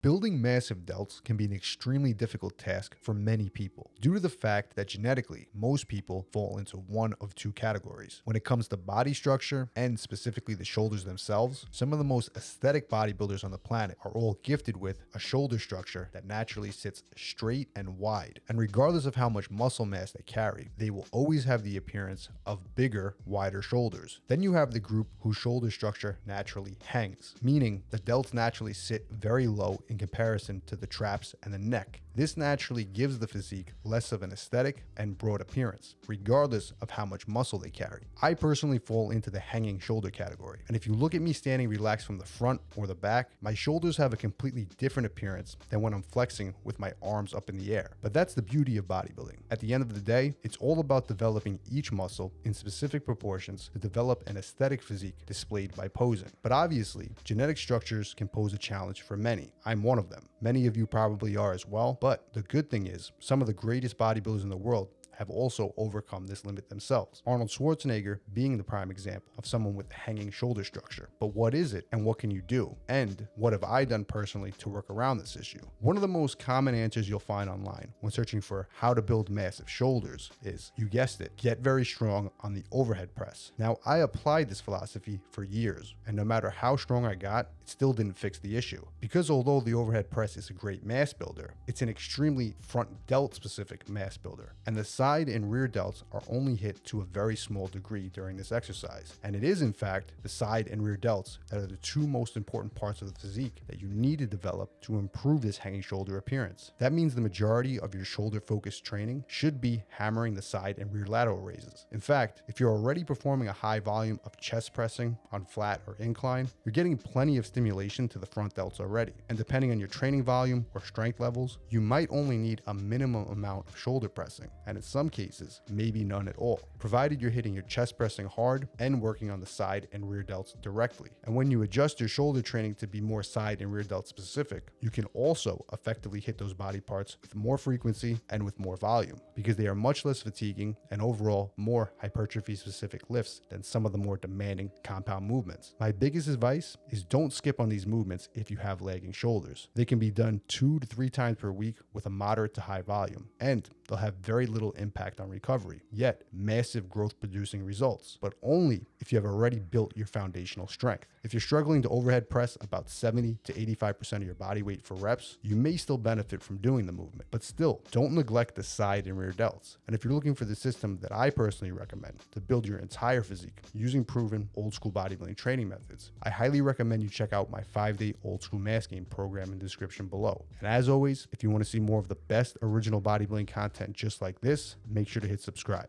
Building massive delts can be an extremely difficult task for many people due to the fact that genetically, most people fall into one of two categories. When it comes to body structure and specifically the shoulders themselves, some of the most aesthetic bodybuilders on the planet are all gifted with a shoulder structure that naturally sits straight and wide. And regardless of how much muscle mass they carry, they will always have the appearance of bigger, wider shoulders. Then you have the group whose shoulder structure naturally hangs, meaning the delts naturally sit very low in comparison to the traps and the neck. This naturally gives the physique less of an aesthetic and broad appearance, regardless of how much muscle they carry. I personally fall into the hanging shoulder category, and if you look at me standing relaxed from the front or the back, my shoulders have a completely different appearance than when I'm flexing with my arms up in the air. But that's the beauty of bodybuilding. At the end of the day, it's all about developing each muscle in specific proportions to develop an aesthetic physique displayed by posing. But obviously, genetic structures can pose a challenge for many. I'm one of them. Many of you probably are as well, but the good thing is some of the greatest bodybuilders in the world have also overcome this limit themselves. Arnold Schwarzenegger being the prime example of someone with a hanging shoulder structure. But what is it and what can you do? And what have I done personally to work around this issue? One of the most common answers you'll find online when searching for how to build massive shoulders is, you guessed it, get very strong on the overhead press. Now, I applied this philosophy for years, and no matter how strong I got, it still didn't fix the issue. Because although the overhead press is a great mass builder, it's an extremely front delt specific mass builder, and the side and rear delts are only hit to a very small degree during this exercise. And it is in fact the side and rear delts that are the two most important parts of the physique that you need to develop to improve this hanging shoulder appearance. That means the majority of your shoulder focused training should be hammering the side and rear lateral raises. In fact, if you're already performing a high volume of chest pressing on flat or incline, you're getting plenty of stimulation to the front delts already. And depending on your training volume or strength levels, you might only need a minimum amount of shoulder pressing, and in some cases, maybe none at all, provided you're hitting your chest pressing hard and working on the side and rear delts directly. And when you adjust your shoulder training to be more side and rear delt specific, you can also effectively hit those body parts with more frequency and with more volume, because they are much less fatiguing and overall more hypertrophy specific lifts than some of the more demanding compound movements. My biggest advice is don't skip on these movements if you have lagging shoulders. They can be done 2 to 3 times per week with a moderate to high volume, and they'll have very little impact on recovery, yet massive growth producing results, but only if you have already built your foundational strength. If you're struggling to overhead press about 70 to 85% of your body weight for reps, you may still benefit from doing the movement, but still don't neglect the side and rear delts. And if you're looking for the system that I personally recommend to build your entire physique using proven old school bodybuilding training methods, I highly recommend you check out my 5-day old school mass game program in the description below. And as always, if you want to see more of the best original bodybuilding content just like this, make sure to hit subscribe.